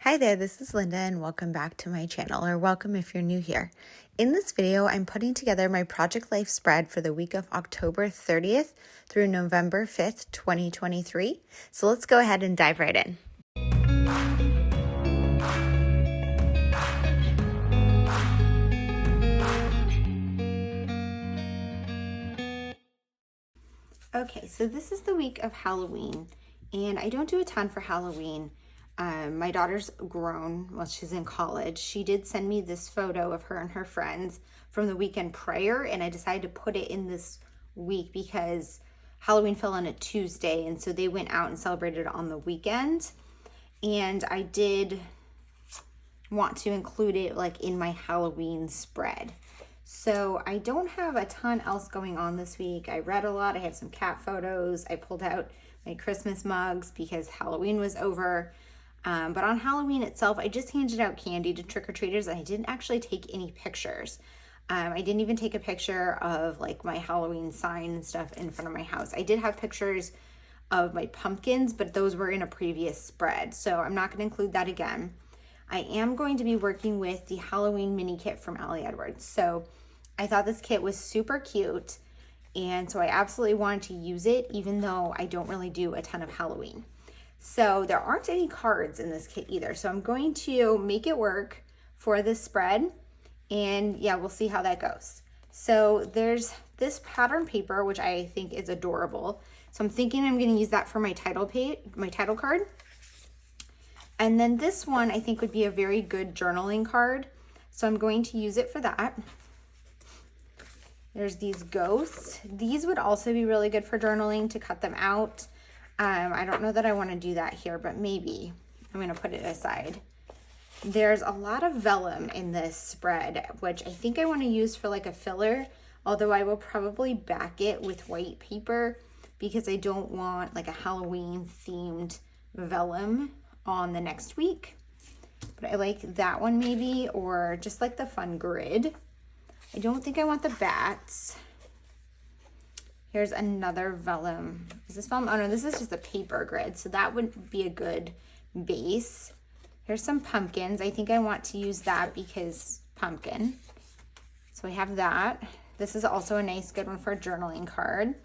Hi there, this is Linda and welcome back to my channel, or welcome if you're new here. In this video, I'm putting together my Project Life spread for the week of October 30th through November 5th, 2023. So let's go ahead and dive right in. Okay, so this is the week of Halloween, and I don't do a ton for Halloween. My daughter's grown, well, she's in college. She did send me this photo of her and her friends from the weekend prior, and I decided to put it in this week because Halloween fell on a Tuesday, and so they went out and celebrated on the weekend. And I did want to include it like in my Halloween spread. So I don't have a ton else going on this week. I read a lot. I have some cat photos. I pulled out my Christmas mugs because Halloween was over. But on Halloween itself, I just handed out candy to trick-or-treaters and I didn't actually take any pictures. I didn't even take a picture of like my Halloween sign and stuff in front of my house. I did have pictures of my pumpkins, but those were in a previous spread. So I'm not going to include that again. I am going to be working with the Halloween mini kit from Allie Edwards. So I thought this kit was super cute. And so I absolutely wanted to use it, even though I don't really do a ton of Halloween. So there aren't any cards in this kit either. So I'm going to make it work for this spread. And yeah, we'll see how that goes. So there's this pattern paper, which I think is adorable. So I'm thinking I'm going to use that for my title page, my title card. And then this one I think would be a very good journaling card. So I'm going to use it for that. There's these ghosts. These would also be really good for journaling, to cut them out. I don't know that I want to do that here, but maybe I'm going to put it aside. There's a lot of vellum in this spread, which I think I want to use for like a filler, although I will probably back it with white paper because I don't want like a Halloween themed vellum on the next week. But I like that one maybe, or just like the fun grid. I don't think I want the bats. Here's another vellum. Is this vellum? Oh no, this is just a paper grid. So that would be a good base. Here's some pumpkins. I think I want to use that because pumpkin. So I have that. This is also a nice good one for a journaling card.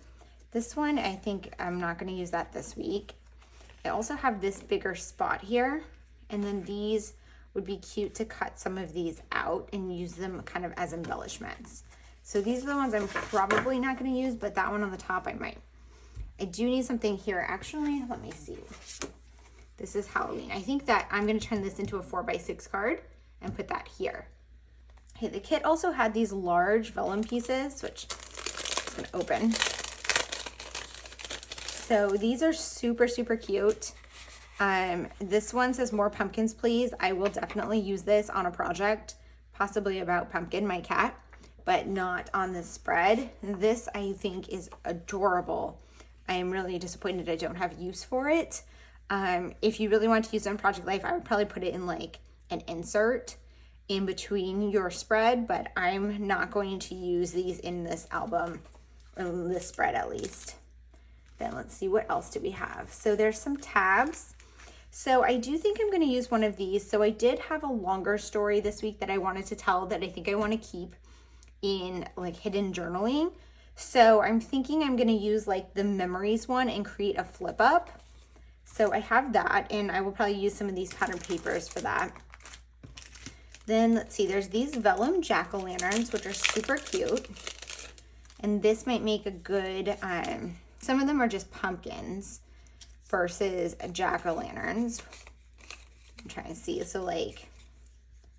This one, I think I'm not going to use that this week. I also have this bigger spot here. And then these would be cute to cut some of these out and use them kind of as embellishments. So these are the ones I'm probably not going to use, but that one on the top I might. I do need something here. Actually, let me see. This is Halloween. I think that I'm going to turn this into a 4x6 card and put that here. Okay, the kit also had these large vellum pieces, which I'm going to open. So these are super, super cute. This one says more pumpkins, please. I will definitely use this on a project, possibly about Pumpkin, my cat, but not on this spread. This I think is adorable. I am really disappointed I don't have use for it. If you really want to use it on Project Life, I would probably put it in like an insert in between your spread, but I'm not going to use these in this album, or in this spread at least. Then let's see, what else do we have? So there's some tabs. So I do think I'm going to use one of these. So I did have a longer story this week that I wanted to tell that I think I want to keep in like hidden journaling. So I'm thinking I'm going to use like the memories one and create a flip up. So I have that, and I will probably use some of these pattern papers for that. Then let's see, there's these vellum jack-o'-lanterns, which are super cute. And this might make a good, some of them are just pumpkins versus jack-o'-lanterns. I'm trying to see. So like,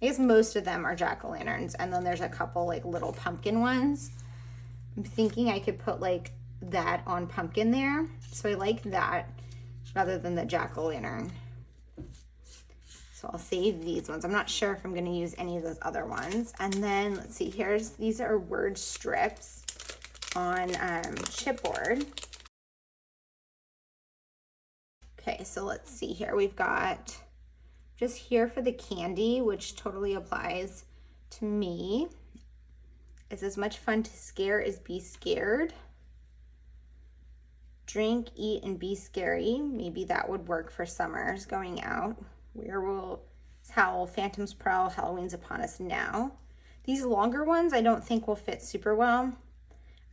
I guess most of them are jack-o'-lanterns, and then there's a couple like little pumpkin ones. I'm thinking I could put like that on pumpkin there. So I like that rather than the jack-o'-lantern. So I'll save these ones. I'm not sure if I'm going to use any of those other ones. And then let's see, these are word strips on chipboard. Okay, so let's see here. We've got just here for the candy, which totally applies to me. It's as much fun to scare as be scared. Drink, eat, and be scary. Maybe that would work for summers going out. Where will Howl, Phantom's Prowl, Halloween's Upon Us Now. These longer ones I don't think will fit super well.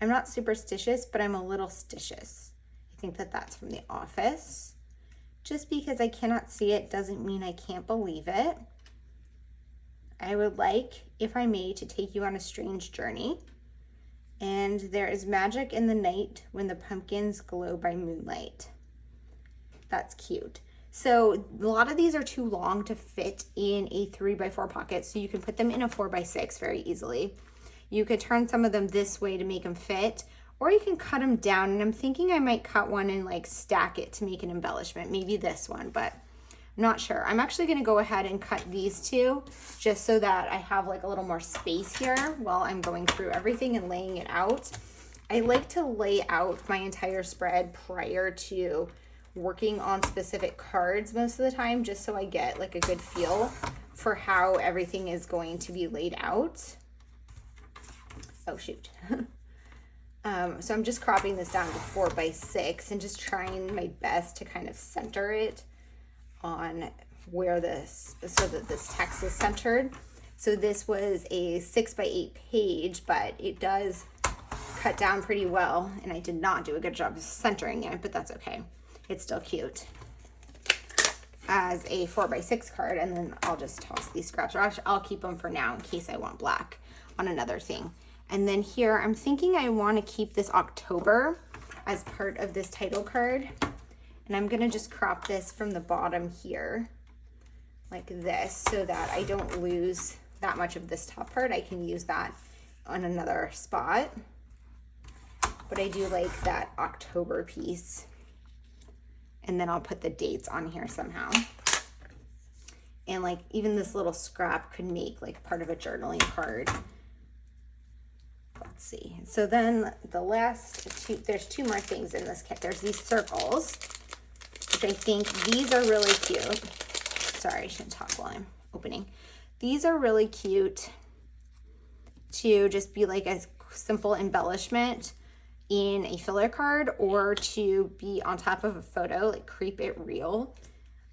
I'm not superstitious, but I'm a little stitious. I think that that's from The Office. Just because I cannot see it doesn't mean I can't believe it. I would like, if I may, to take you on a strange journey. And there is magic in the night when the pumpkins glow by moonlight. That's cute. So a lot of these are too long to fit in a 3x4 pocket, so you can put them in a 4x6 very easily. You could turn some of them this way to make them fit, or you can cut them down, and I'm thinking I might cut one and like stack it to make an embellishment, maybe this one, but I'm not sure. I'm actually gonna go ahead and cut these two just so that I have like a little more space here while I'm going through everything and laying it out. I like to lay out my entire spread prior to working on specific cards most of the time, just so I get like a good feel for how everything is going to be laid out. Oh shoot. So I'm just cropping this down to 4x6 and just trying my best to kind of center it on where this, so that this text is centered. So this was a 6x8 page, but it does cut down pretty well, and I did not do a good job of centering it, but that's okay. It's still cute as a 4x6 card, and then I'll just toss these scraps, or I'll keep them for now in case I want black on another thing. And then here, I'm thinking I want to keep this October as part of this title card. And I'm going to just crop this from the bottom here like this so that I don't lose that much of this top part. I can use that on another spot. But I do like that October piece. And then I'll put the dates on here somehow. And like even this little scrap could make like part of a journaling card. Let's see. So then the last two, there's two more things in this kit. There's these circles, which I think these are really cute. Sorry, I shouldn't talk while I'm opening. These are really cute to just be like a simple embellishment in a filler card, or to be on top of a photo, like creep it real.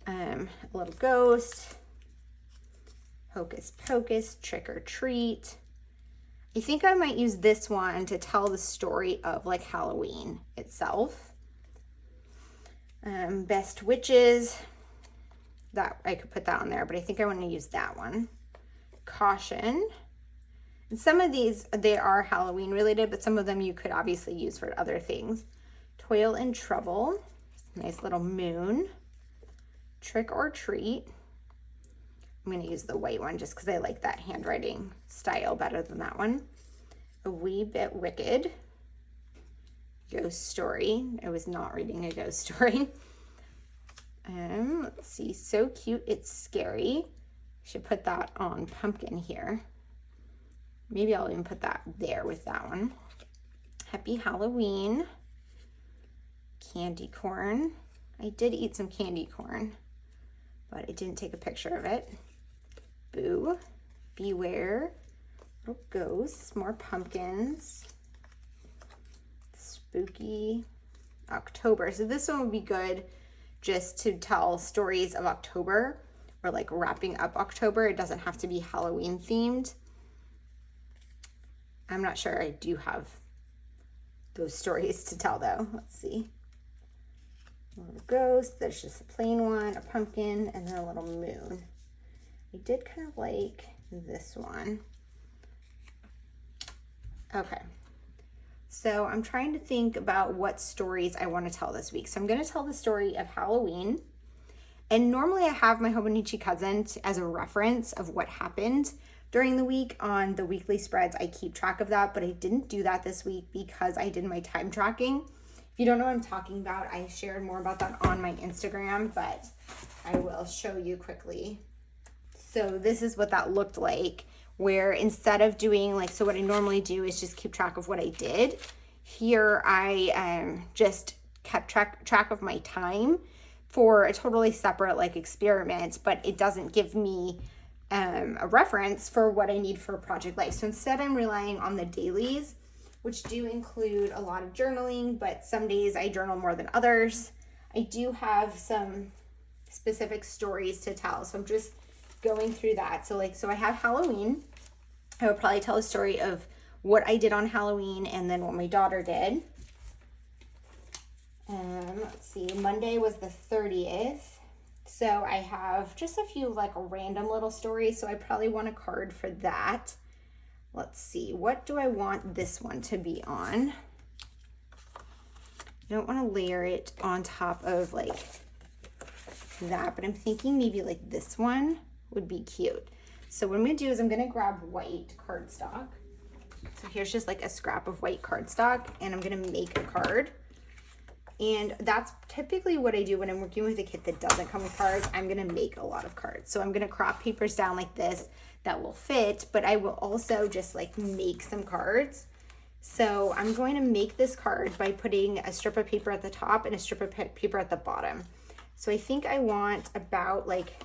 A little ghost, hocus pocus, trick or treat. I think I might use this one to tell the story of like Halloween itself. Best witches, that I could put that on there, but I think I want to use that one. Caution. And some of these, they are Halloween related, but some of them you could obviously use for other things. Toil and Trouble, nice little moon. Trick or Treat. I'm going to use the white one just because I like that handwriting style better than that one. A Wee Bit Wicked. Ghost Story. I was not reading a ghost story. Let's see. So Cute It's Scary. Should put that on pumpkin here. Maybe I'll even put that there with that one. Happy Halloween. Candy corn. I did eat some candy corn, but I didn't take a picture of it. Boo. Beware. Little ghosts. More pumpkins. Spooky October. So this one would be good just to tell stories of October, or like wrapping up October. It doesn't have to be Halloween themed. I'm not sure I do have those stories to tell though. Let's see. A little ghost. There's just a plain one, a pumpkin, and then a little moon. I did kind of like this one. Okay. So I'm trying to think about what stories I want to tell this week. So I'm going to tell the story of Halloween. And normally I have my Hobonichi cousin as a reference of what happened during the week on the weekly spreads. I keep track of that, but I didn't do that this week because I did my time tracking. If you don't know what I'm talking about, I shared more about that on my Instagram, but I will show you quickly. So this is what that looked like, where instead of doing like, so what I normally do is just keep track of what I did. Here I just kept track of my time for a totally separate like experiment, but it doesn't give me a reference for what I need for Project Life. So instead I'm relying on the dailies, which do include a lot of journaling, but some days I journal more than others. I do have some specific stories to tell. So I'm just going through that. So I have Halloween. I would probably tell a story of what I did on Halloween and then what my daughter did. Let's see, Monday was the 30th. So I have just a few like random little stories. So I probably want a card for that. Let's see, what do I want this one to be on? I don't want to layer it on top of like that, but I'm thinking maybe like this one would be cute. So what I'm going to do is I'm going to grab white cardstock. So here's just like a scrap of white cardstock, and I'm going to make a card. And that's typically what I do when I'm working with a kit that doesn't come with cards. I'm going to make a lot of cards. So I'm going to crop papers down like this that will fit, but I will also just like make some cards. So I'm going to make this card by putting a strip of paper at the top and a strip of paper at the bottom. So I think I want about like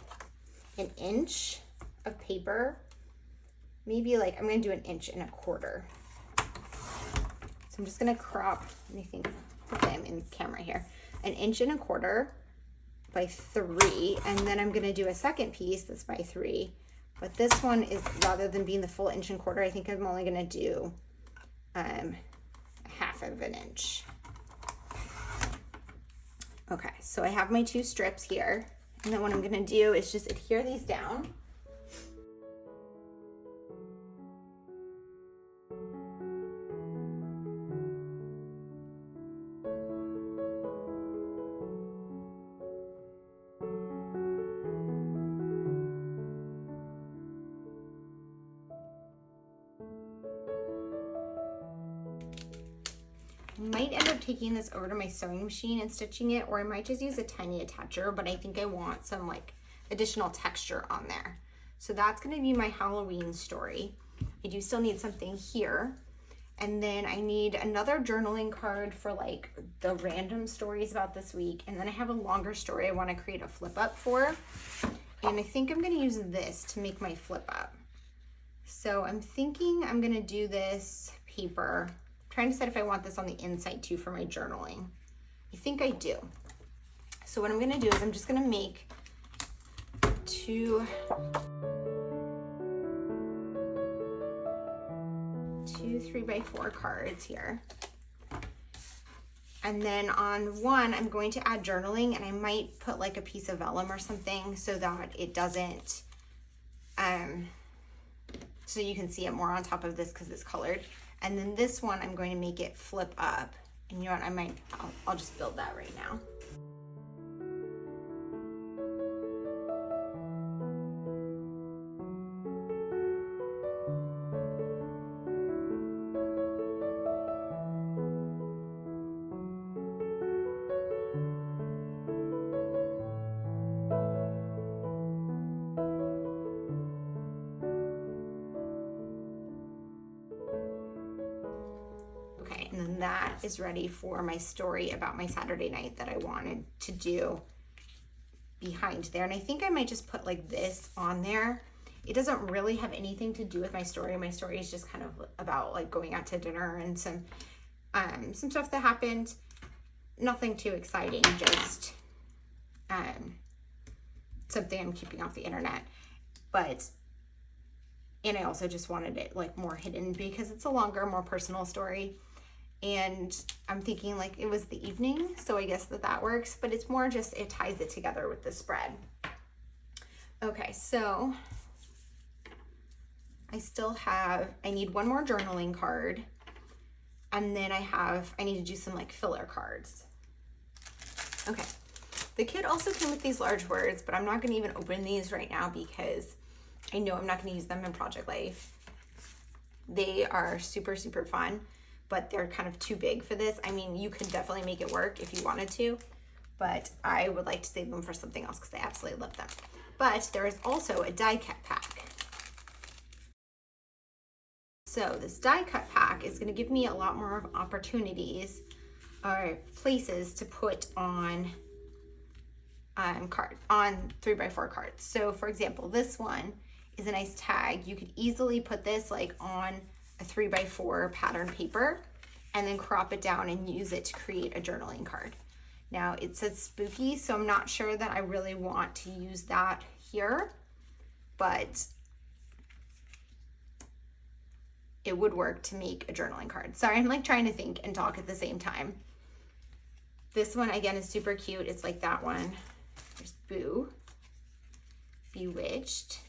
an inch of paper, maybe like I'm going to do 1.25 inches. So I'm just going to crop, let me think, okay, I'm in camera here, 1.25 inches by 3, and then I'm going to do a second piece that's by 3. But this one is, rather than being the full 1.25 inches, I think I'm only going to do 1/2 inch. Okay, so I have my 2 strips here, and then what I'm going to do is just adhere these down. Might end up taking this over to my sewing machine and stitching it, or I might just use a tiny attacher, but I think I want some like additional texture on there. So that's going to be my Halloween story. I do still need something here, and then I need another journaling card for like the random stories about this week, and then I have a longer story I want to create a flip up for, and I think I'm going to use this to make my flip up. So I'm thinking I'm going to do this paper, trying to decide if I want this on the inside too for my journaling. I think I do. So what I'm going to do is I'm just going to make 2 3x4 cards here. And then on one, I'm going to add journaling, and I might put like a piece of vellum or something so that it doesn't, so you can see it more on top of this because it's colored. And then this one, I'm going to make it flip up. And you know what, I'll just build that right now. And then that is ready for my story about my Saturday night that I wanted to do behind there. And I think I might just put like this on there. It doesn't really have anything to do with my story. My story is just kind of about like going out to dinner and some stuff that happened. Nothing too exciting, just something I'm keeping off the internet. And I also just wanted it like more hidden because it's a longer, more personal story. And I'm thinking like it was the evening, so I guess that works, but it's more just, it ties it together with the spread. Okay, so I need one more journaling card, and then I need to do some like filler cards. Okay, the kit also came with these large words, but I'm not gonna even open these right now because I know I'm not gonna use them in Project Life. They are super, super fun, but they're kind of too big for this. I mean, you could definitely make it work if you wanted to, but I would like to save them for something else because I absolutely love them. But there is also a die cut pack. So this die cut pack is gonna give me a lot more of opportunities or places to put on 3x4 cards. So for example, this one is a nice tag. You could easily put this like on a 3x4 pattern paper and then crop it down and use it to create a journaling card. Now it says spooky, so I'm not sure that I really want to use that here, but it would work to make a journaling card. Sorry, I'm like trying to think and talk at the same time. This one again is super cute. It's like that one. There's Boo, Bewitched.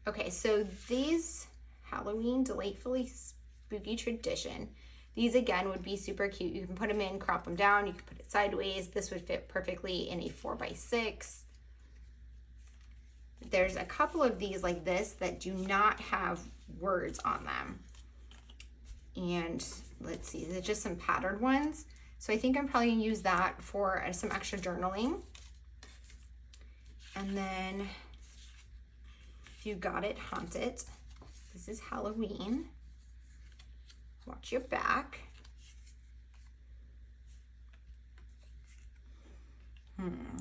Okay, so these Halloween Delightfully Spooky Tradition. These again would be super cute. You can put them in, crop them down. You can put it sideways. This would fit perfectly in a 4x6. There's a couple of these like this that do not have words on them. And let's see, they're just some patterned ones. So I think I'm probably gonna use that for some extra journaling. And then If You Got It, Haunt It. This is Halloween. Watch your back.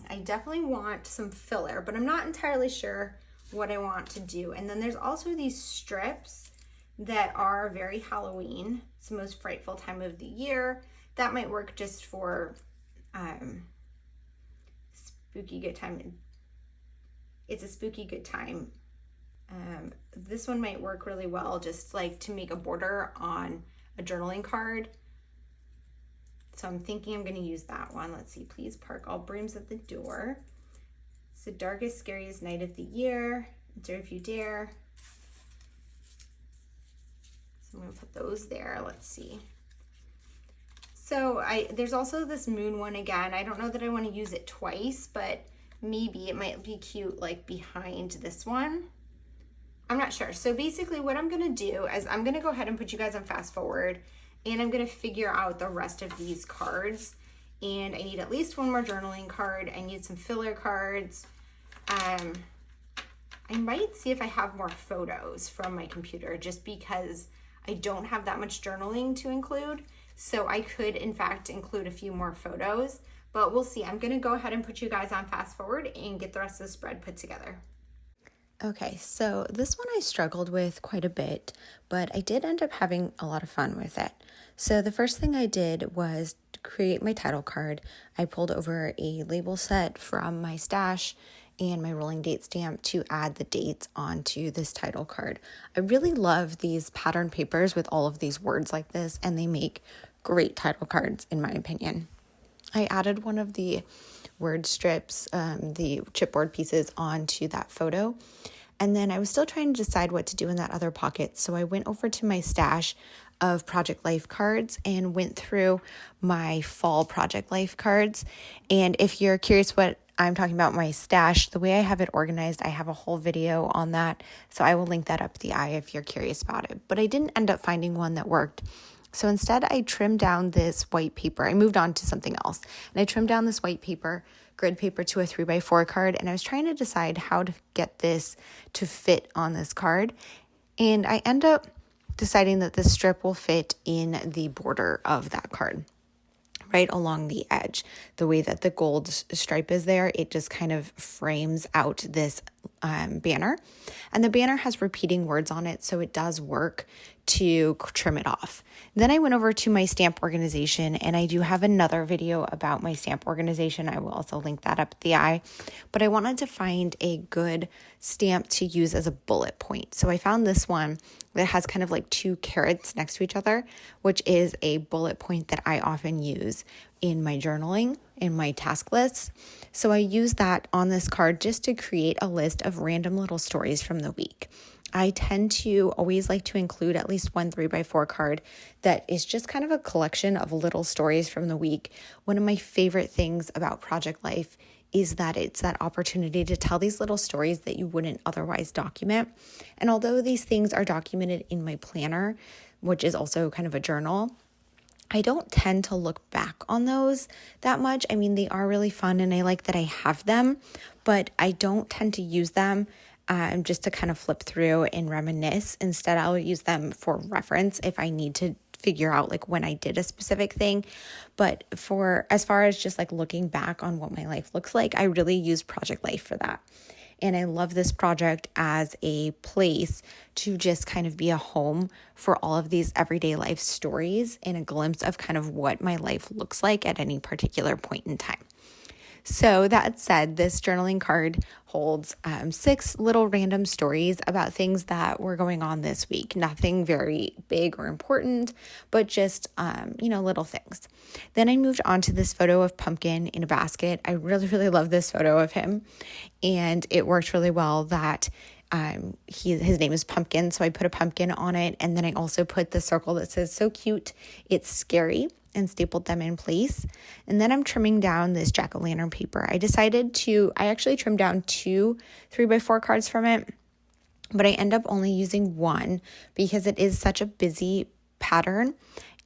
I definitely want some filler, but I'm not entirely sure what I want to do. And then there's also these strips that are very Halloween. It's the most frightful time of the year. That might work just for spooky good time. It's a spooky good time. This one might work really well just like to make a border on a journaling card. So I'm thinking I'm going to use that one. Let's see. Please park all brooms at the door. It's the darkest, scariest night of the year. Enter if you dare. So I'm going to put those there. Let's see. So there's also this moon one again. I don't know that I want to use it twice, but maybe it might be cute like behind this one. I'm not sure. So basically what I'm going to do is I'm going to go ahead and put you guys on fast forward, and I'm going to figure out the rest of these cards. And I need at least one more journaling card. I need some filler cards. I might see if I have more photos from my computer just because I don't have that much journaling to include. So I could, in fact, include a few more photos, but we'll see. I'm going to go ahead and put you guys on fast forward and get the rest of the spread put together. Okay, so this one I struggled with quite a bit, but I did end up having a lot of fun with it. So the first thing I did was create my title card. I pulled over a label set from my stash and my rolling date stamp to add the dates onto this title card. I really love these pattern papers with all of these words like this, and they make great title cards in my opinion. I added one of the word strips, the chipboard pieces onto that photo. And then I was still trying to decide what to do in that other pocket. So I went over to my stash of Project Life cards and went through my fall Project Life cards. And if you're curious what I'm talking about, my stash, the way I have it organized, I have a whole video on that. So I will link that up the eye if you're curious about it. But I didn't end up finding one that worked. So instead I trimmed down this white paper. I moved on to something else. And I trimmed down this white paper, grid paper, to a 3x4 card. And I was trying to decide how to get this to fit on this card. And I end up deciding that this strip will fit in the border of that card, right along the edge. The way that the gold stripe is there, it just kind of frames out this banner. And the banner has repeating words on it, so it does work to trim it off. Then I went over to my stamp organization, and I do have another video about my stamp organization. I will also link that up the eye. But I wanted to find a good stamp to use as a bullet point. So I found this one that has kind of like two carrots next to each other, which is a bullet point that I often use in my journaling, in my task lists. So I use that on this card just to create a list of random little stories from the week. I tend to always like to include at least one 3x4 card that is just kind of a collection of little stories from the week. One of my favorite things about Project Life is that it's that opportunity to tell these little stories that you wouldn't otherwise document. And although these things are documented in my planner, which is also kind of a journal, I don't tend to look back on those that much. I mean, they are really fun and I like that I have them, but I don't tend to use them just to kind of flip through and reminisce. Instead, I'll use them for reference if I need to figure out like when I did a specific thing. But for as far as just like looking back on what my life looks like, I really use Project Life for that. And I love this project as a place to just kind of be a home for all of these everyday life stories and a glimpse of kind of what my life looks like at any particular point in time. So that said, this journaling card holds 6 little random stories about things that were going on this week. Nothing very big or important, but just, little things. Then I moved on to this photo of Pumpkin in a basket. I really, really love this photo of him. And it worked really well that his name is Pumpkin. So I put a pumpkin on it. And then I also put the circle that says, "So cute, it's scary," and stapled them in place. And then I'm trimming down this jack-o'-lantern paper. I actually trimmed down 2 3x4 cards from it, but I end up only using 1 because it is such a busy pattern.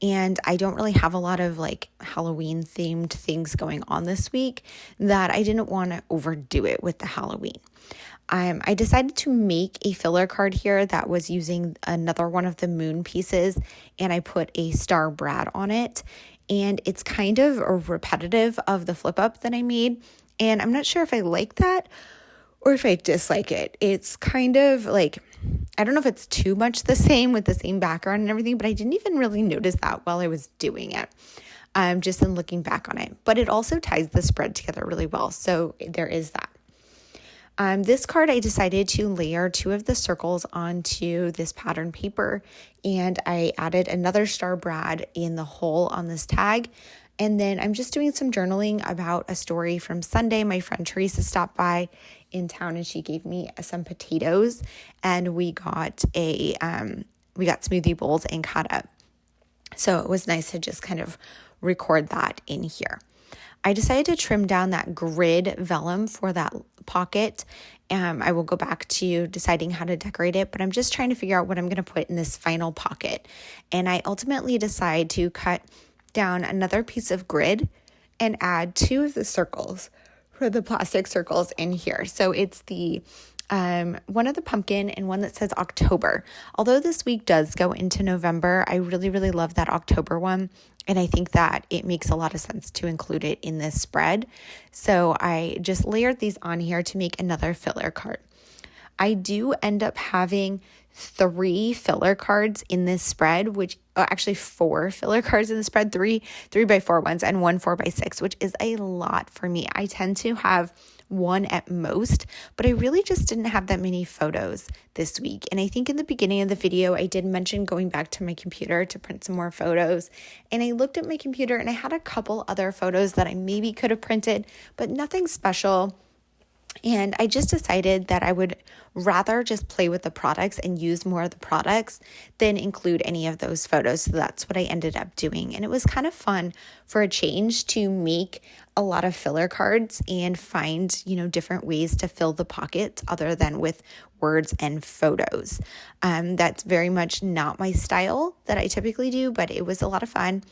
And I don't really have a lot of Halloween themed things going on this week that I didn't want to overdo it with the Halloween. I decided to make a filler card here that was using another one of the moon pieces, and I put a star Brad on it. And it's kind of a repetitive of the flip up that I made. And I'm not sure if I like that or if I dislike it. It's kind of I don't know if it's too much the same with the same background and everything, but I didn't even really notice that while I was doing it. Just in looking back on it. But it also ties the spread together really well. So there is that. This card, I decided to layer 2 of the circles onto this pattern paper, and I added another star Brad in the hole on this tag. And then I'm just doing some journaling about a story from Sunday. My friend Teresa stopped by in town and she gave me some potatoes, and we got smoothie bowls and caught up. So it was nice to just kind of record that in here. I decided to trim down that grid vellum for that pocket. I will go back to deciding how to decorate it, but I'm just trying to figure out what I'm going to put in this final pocket. And I ultimately decide to cut down another piece of grid and add 2 of the circles for the plastic circles in here. So it's the one of the pumpkin and one that says October. Although this week does go into November, I really, really love that October one. And I think that it makes a lot of sense to include it in this spread. So I just layered these on here to make another filler card. I do end up having 3 filler cards in this spread, actually 4 filler cards in the spread, 3 3x4 ones and 1 4x6, which is a lot for me. I tend to have 1 at most, but I really just didn't have that many photos this week. And I think in the beginning of the video, I did mention going back to my computer to print some more photos. And I looked at my computer and I had a couple other photos that I maybe could have printed, but nothing special. And I just decided that I would rather just play with the products and use more of the products than include any of those photos. So that's what I ended up doing. And it was kind of fun for a change to make a lot of filler cards and find, different ways to fill the pockets other than with words and photos. That's very much not my style that I typically do, but it was a lot of fun.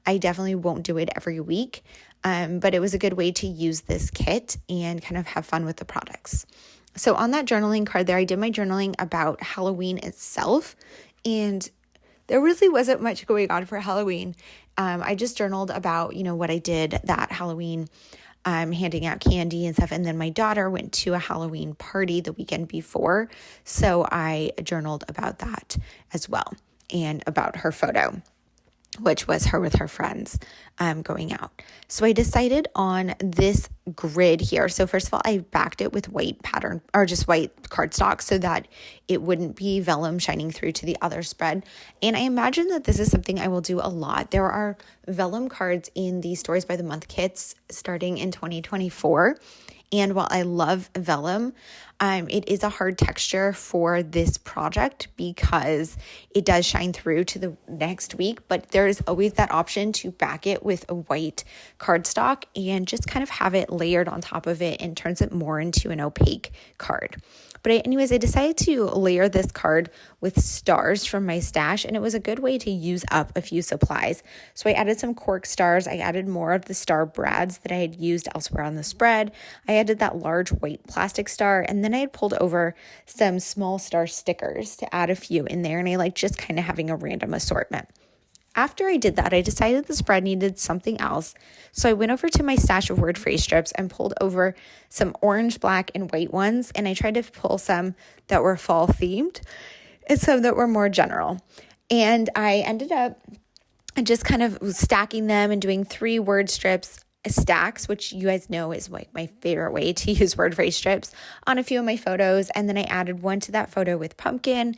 I definitely won't do it every week. But it was a good way to use this kit and kind of have fun with the products. So on that journaling card there, I did my journaling about Halloween itself, and there really wasn't much going on for Halloween. I just journaled about, what I did that Halloween, handing out candy and stuff. And then my daughter went to a Halloween party the weekend before. So I journaled about that as well and about her photo, which was her with her friends going out. So I decided on this grid here. So first of all, I backed it with white pattern or just white cardstock so that it wouldn't be vellum shining through to the other spread. And I imagine that this is something I will do a lot. There are vellum cards in the Stories by the Month kits starting in 2024. And while I love vellum, it is a hard texture for this project because it does shine through to the next week, but there is always that option to back it with a white cardstock and just kind of have it layered on top of it and turns it more into an opaque card. But I decided to layer this card with stars from my stash, and it was a good way to use up a few supplies. So I added some cork stars. I added more of the star Brads that I had used elsewhere on the spread. I added that large white plastic star, and then I had pulled over some small star stickers to add a few in there, and I like just kind of having a random assortment. After I did that, I decided the spread needed something else. So I went over to my stash of word phrase strips and pulled over some orange, black, and white ones. And I tried to pull some that were fall themed and some that were more general. And I ended up just kind of stacking them and doing 3 word strips stacks, which you guys know is like my favorite way to use word phrase strips, on a few of my photos. And then I added one to that photo with pumpkin,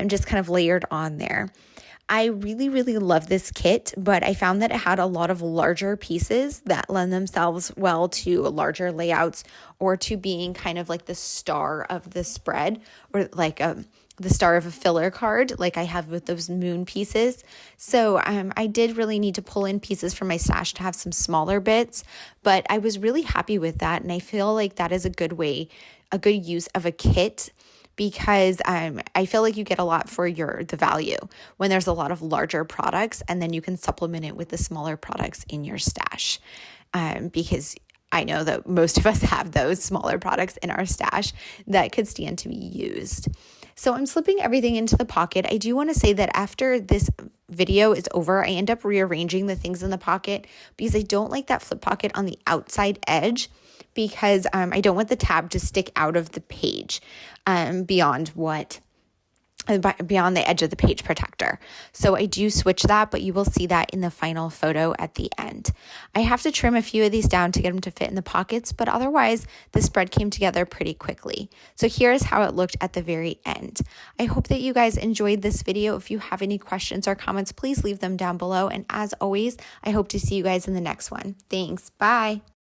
just kind of layered on there. I really, really love this kit, but I found that it had a lot of larger pieces that lend themselves well to larger layouts or to being kind of like the star of the spread, or like the star of a filler card like I have with those moon pieces. So I did really need to pull in pieces from my stash to have some smaller bits, but I was really happy with that. And I feel like that is a good use of a kit, because I feel like you get a lot for the value when there's a lot of larger products, and then you can supplement it with the smaller products in your stash, because I know that most of us have those smaller products in our stash that could stand to be used. So I'm slipping everything into the pocket. I do want to say that after this video is over, I end up rearranging the things in the pocket because I don't like that flip pocket on the outside edge, because I don't want the tab to stick out of the page beyond the edge of the page protector. So I do switch that, but you will see that in the final photo at the end. I have to trim a few of these down to get them to fit in the pockets, but otherwise the spread came together pretty quickly. So here's how it looked at the very end. I hope that you guys enjoyed this video. If you have any questions or comments, please leave them down below. And as always, I hope to see you guys in the next one. Thanks. Bye.